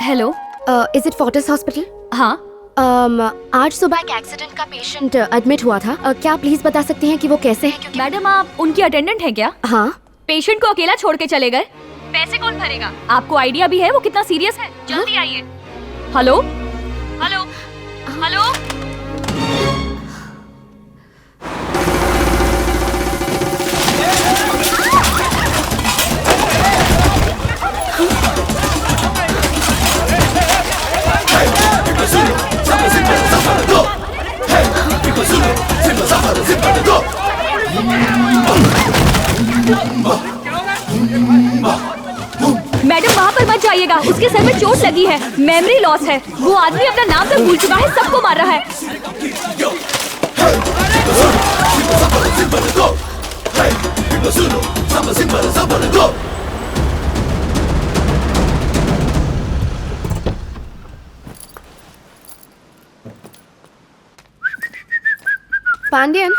Hello, is it Fortis hospital? हाँ। आज सुबह एक एक्सीडेंट का पेशेंट एडमिट हुआ था। क्या आप प्लीज बता सकते हैं कि वो कैसे हैं? क्योंकि मैडम, आप उनकी अटेंडेंट हैं क्या? हाँ। पेशेंट को अकेला छोड़ के चले गए। पैसे कौन भरेगा? आपको आइडिया भी है वो कितना सीरियस है? जल्दी आइए। Hello hello hello. मैडम, वहाँ पर मत जाइएगा, उसके सर में चोट लगी है, मेमोरी लॉस है। वो आदमी अपना नाम तक भूल चुका है, सबको मार रहा है। पांड्यन,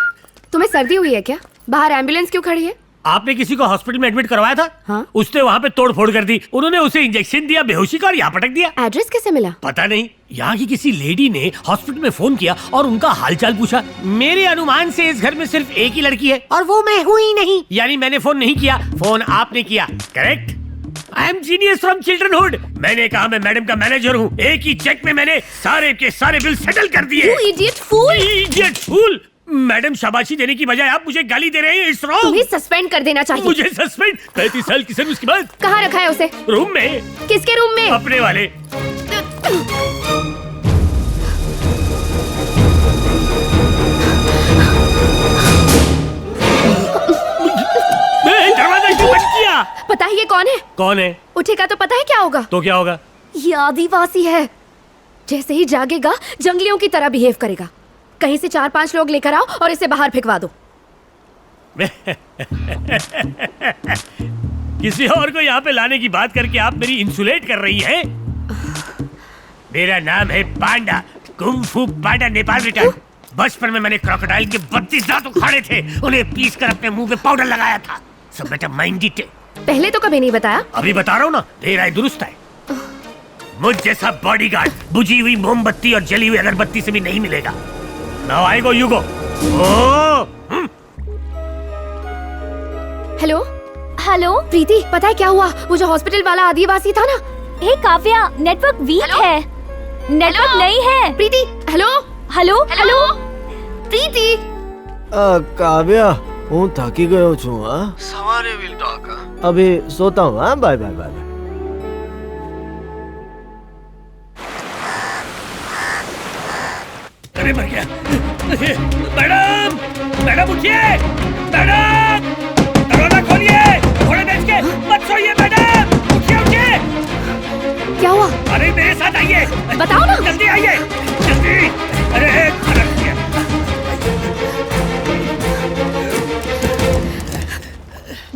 तुम्हें सर्दी हुई है क्या? बाहर एम्बुलेंस क्यों खड़ी है? आपने किसी को हॉस्पिटल में एडमिट करवाया था? हाँ? उसने वहाँ पे तोड़ फोड़ कर दी। उन्होंने उसे इंजेक्शन दिया, बेहोशी का, और यहाँ पटक दिया। एड्रेस कैसे मिला? पता नहीं, यहाँ की किसी लेडी ने हॉस्पिटल में फोन किया और उनका हालचाल पूछा। मेरे अनुमान से इस घर में सिर्फ एक ही लड़की है और वो मैं हूँ ही नहीं। यानी मैंने फोन नहीं किया, फोन आपने किया। Correct? I am genius from childrenhood. मैंने कहा मैं मैडम का मैनेजर हूँ। एक ही चेक में मैंने सारे के सारे बिल सेटल कर दिए। You idiot fool! Idiot fool! Madam, शाबाशी देने की बजाय आप मुझे गाली दे रहे हैं। It's wrong. तुम्हें सस्पेंड कर देना चाहिए। मुझे सस्पेंड? 35 साल की सर्विस के बाद। कहाँ रखा है उसे? रूम में। किसके रूम में? अपने वाले। दरवाजा क्यों बंद किया? पता है ये कौन है? कौन है? उठेगा तो पता है क्या होगा? तो क्या होगा? ये आदिवासी है। जैसे ही जागेगा जंगलियों की तरह बिहेव करेगा। कहीं से 4-5 लोग लेकर आओ और इसे बाहर फेंकवा दो। किसी और को यहाँ पे लाने की बात करके आप मेरी इंसुलेट कर रही हैं? मेरा नाम है पांडा, कुंग फू पांडा, नेपाल रिटर्न। बचपन में मैंने क्रोकोडाइल के 32 दांत उखाड़े थे, उन्हें पीस कर अपने मुंह पे पाउडर लगाया था। सब बेटा माइंडेड है। पहले तो कभी नहीं बताया। अभी बता रहा हूँ ना, तेरा दुरुस्त है। मुझ जैसा बॉडीगार्ड बुझी हुई मोमबत्ती और जली हुई अगरबत्ती से भी नहीं मिलेगा। Now I go, you go. Hello hello. Preeti, पता है क्या हुआ? वो जो हॉस्पिटल वाला आदिवासी था ना। हे काव्या, नेटवर्क वीक है। नेटवर्क नहीं है। प्रीति, हेलो हेलो हेलो। प्रीति, કાવ્યા, હું થાકી ગયો છું। હા, સવારે વિલ ટોક। અભી સોતા હું। હા, બાય બાય બાય। अरे मर गया। मैडम, मैडम उठिए। मैडम, दरवाजा खोलिए। घोड़े बेच के मत सोइए मैडम। उठिए उठिए। क्या हुआ? अरे मेरे साथ आइए। बताओ ना। जल्दी आइए, जल्दी। अरे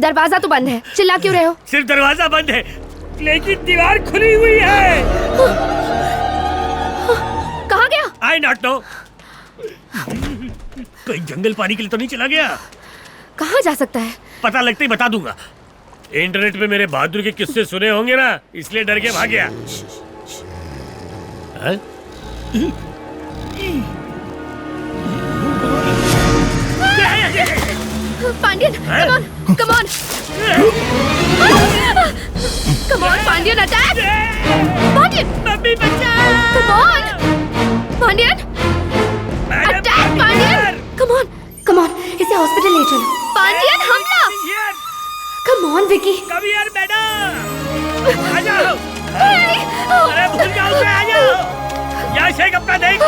दरवाजा तो बंद है, चिल्ला क्यों रहे हो? सिर्फ दरवाजा बंद है, लेकिन दीवार खुली हुई है। कहाँ गया? आई नॉट नो। कहीं जंगल पानी के लिए तो नहीं चला गया? कहाँ जा सकता है? पता लगते ही बता दूंगा। इंटरनेट पे मेरे बहादुर के किस्से सुने होंगे ना, इसलिए डर के भाग गया। Pandyan, come on, come on, come on, Pandyan, attack! Pandyan, mummy बचाओ! come on, Pandyan, attack, Pandyan, come on, come on, इसे हॉस्पिटल ले चलो। पांड्यन, हमला! come on, Vicky. Come here, madam. आ जाओ। अरे भूल जाओ उसे, आ जाओ। यहाँ शेख अपना देख।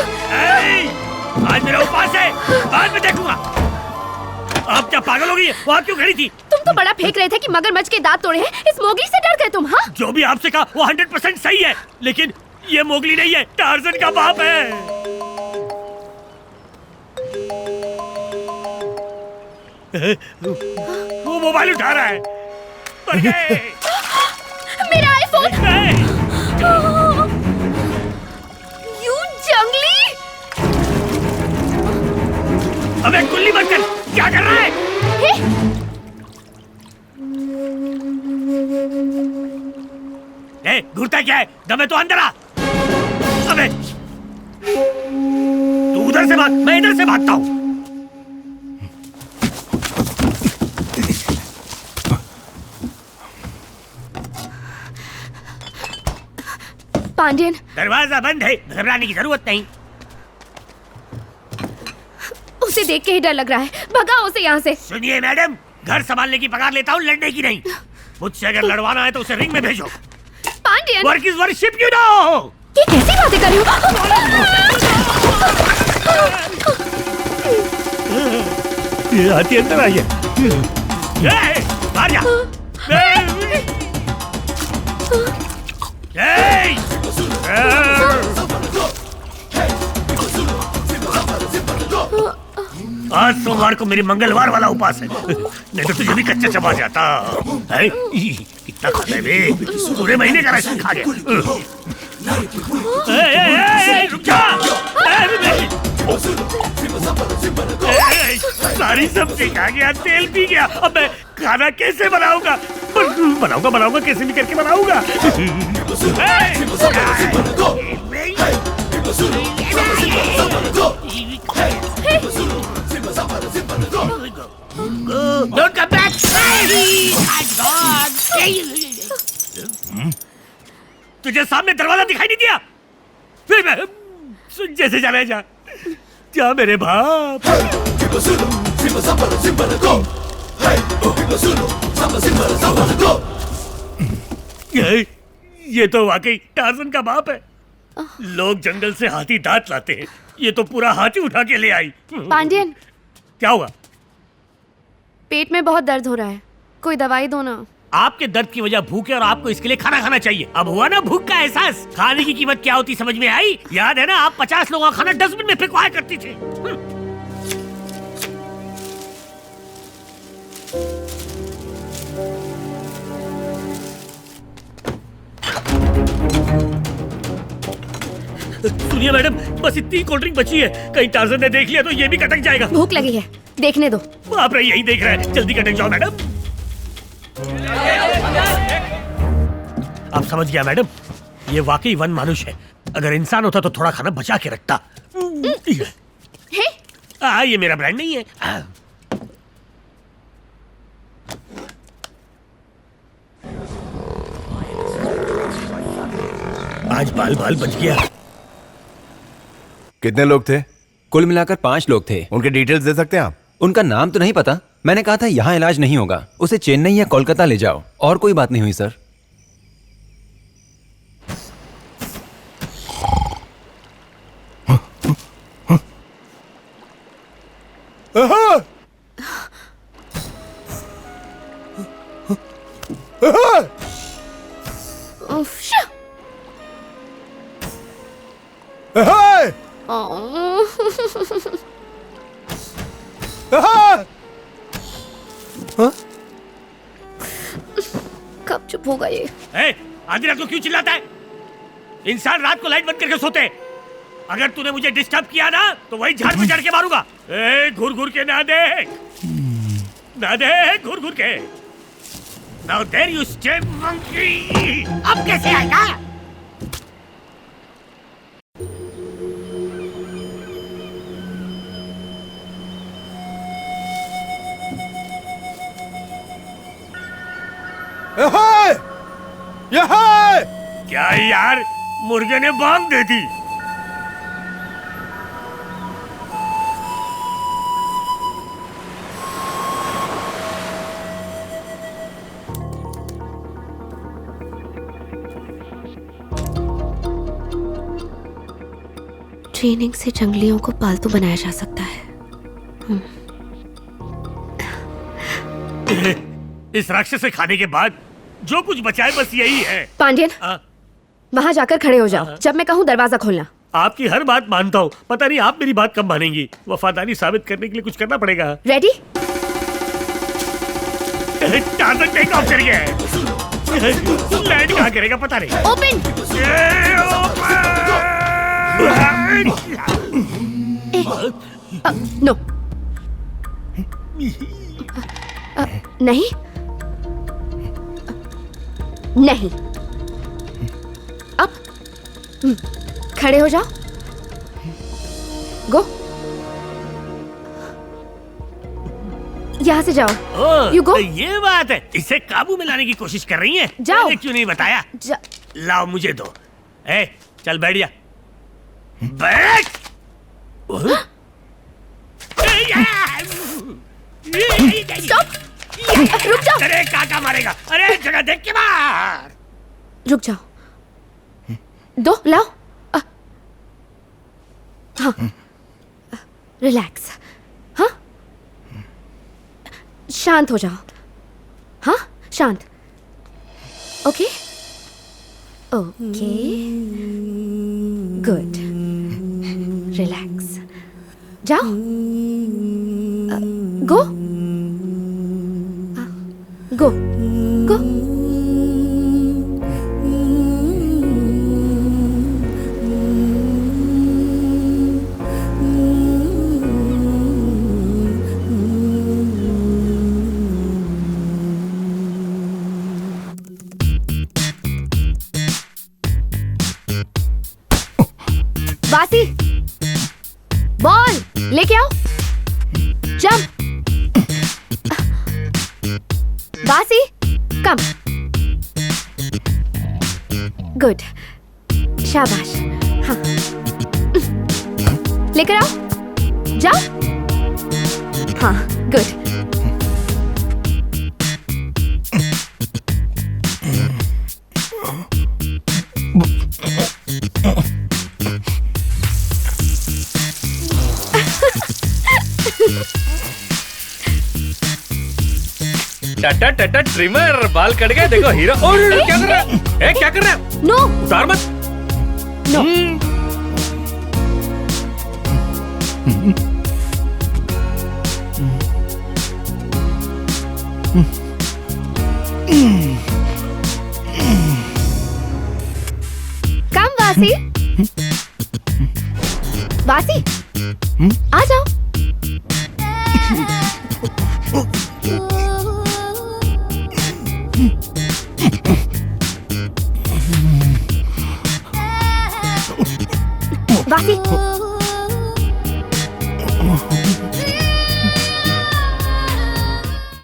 आज मेरा उपवास है, बाद में देखूंगा। आप क्या पागल हो गई है? वहाँ क्यों खड़ी थी? तुम तो बड़ा फेंक रहे थे कि मगरमच्छ के दांत तोड़े हैं। इस मोगली से डर गए तुम? हाँ, जो भी आपसे कहा वो 100% सही है, लेकिन ये मोगली नहीं है, टार्जन का बाप है। वो मोबाइल उठा रहा है। मर गए। मेरा आईफोन। यू जंगली! अबे गुल्ली मत कर, क्या कर रहा है? घूरता क्या है? दमे तो अंदर आ। अबे तू उधर से भाग, मैं इधर से भागता हूँ। पांडियन, दरवाजा बंद है, घबराने की जरूरत नहीं। उसे देख के ही डर लग रहा है, भगाओ उसे यहाँ से। सुनिए मैडम, घर संभालने की पगार लेता हूँ, लड़ने की नहीं। मुझसे अगर लड़वाना है तो उसे रिंग में भेजो। Pandian, work is worship, you know. ये कैसी बातें कर रही हो? ये आती अंदर आई है। बाहर जा। आज सोमवार को मेरी मंगलवार वाला उपास है, नहीं तो तुझे भी कच्चा चबा जाता है। कितना खाता है बे? पूरे महीने का राशन खा गया। रुक जा। सारी सब्जी खा गया, तेल पी गया। अब मैं खाना कैसे बनाऊंगा? बनाऊंगा कैसे भी करके बनाऊंगा। Don't come back! तुझे सामने दरवाजा दिखाई नहीं दिया? फिर मैं सुन जैसे जा रहे जा मेरे बाप। ये तो वाकई टार्जन का बाप है। लोग जंगल से हाथी दांत लाते हैं, ये तो पूरा हाथी उठा के ले आई। पांडियन, क्या हुआ? पेट में बहुत दर्द हो रहा है, कोई दवाई दो ना। आपके दर्द की वजह भूख है और आपको इसके लिए खाना खाना चाहिए। अब हुआ ना भूख का एहसास? खाने की कीमत क्या होती समझ में आई? याद है ना, आप 50 लोगों का खाना डस्टबिन में फेंकवाया करती थी। सुनिए मैडम, बस इतनी कोल्ड ड्रिंक बची है, कहीं टार्जन ने देख लिया तो ये भी कटक जाएगा। भूख लगी है, देखने दो। आप यही देख रहे हैं, जल्दी कटक जाओ मैडम। आप समझ गया मैडम, ये वाकई वन मानुष है। अगर इंसान होता तो थोड़ा खाना बचा के रखता। ये मेरा ब्रांड नहीं है। आज बाल बाल बच गया। कितने लोग थे? कुल मिलाकर 5 लोग थे। उनके डिटेल्स दे सकते हैं आप? उनका नाम तो नहीं पता, मैंने कहा था यहाँ इलाज नहीं होगा, उसे चेन्नई या कोलकाता ले जाओ। और कोई बात नहीं हुई सर। कब चुप होगा ये? आधी रात को क्यों चिल्लाता है? इंसान रात को लाइट बंद करके सोते हैं। अगर तूने मुझे डिस्टर्ब किया ना तो वही झाड़ पे चढ़ के मारूंगा। घुर घुर के ना देख, घुर घुर के। Now there you stay, monkey. अब कैसे आएगा? क्या यार, मुर्गे ने बांग दे दी। ट्रेनिंग से जंगलियों को पालतू बनाया जा सकता है। इस राक्षस से खाने के बाद जो कुछ बचा है बस यही है। पांडियन, वहां जाकर खड़े हो जाओ। जब मैं कहूँ दरवाजा खोलना। आपकी हर बात मानता हूँ, पता नहीं आप मेरी बात कब मानेंगी। वफादारी साबित करने के लिए कुछ करना पड़ेगा। रेडी? टार्जन टेक ऑफ कर गया है। लैंड कहाँ करेगा पता नहीं। ओपन। नो, नहीं नहीं। खड़े हो जाओ। गो। यहाँ से जाओ। ओह, You go. तो ये बात है, इसे काबू में लाने की कोशिश कर रही हैं? जाओ। मैंने क्यों नहीं बताया? लाओ मुझे दो। ए, चल बैठ जा। बैठ। स्टॉप। रुक जाओ। अरे काका मारेगा। अरे जगह देख के मार। रुक जाओ। दो लाओ। हाँ, रिलैक्स। हाँ, शांत हो जाओ। हाँ, शांत। Okay okay, good. रिलैक्स। जाओ। गो गो गो। वासी, बॉल लेके आओ। जंप। वासी, कम। गुड, शाबाश। हाँ, लेकर आओ। जाओ। हाँ, गुड। टाटा टाटा ट्रिमर, बाल कट गए। देखो हीरो। ओह, क्या कर रहा है? ए, क्या कर रहा है? नो उतार मत। नो। कम वासी। वासी, आ जाओ। वासी,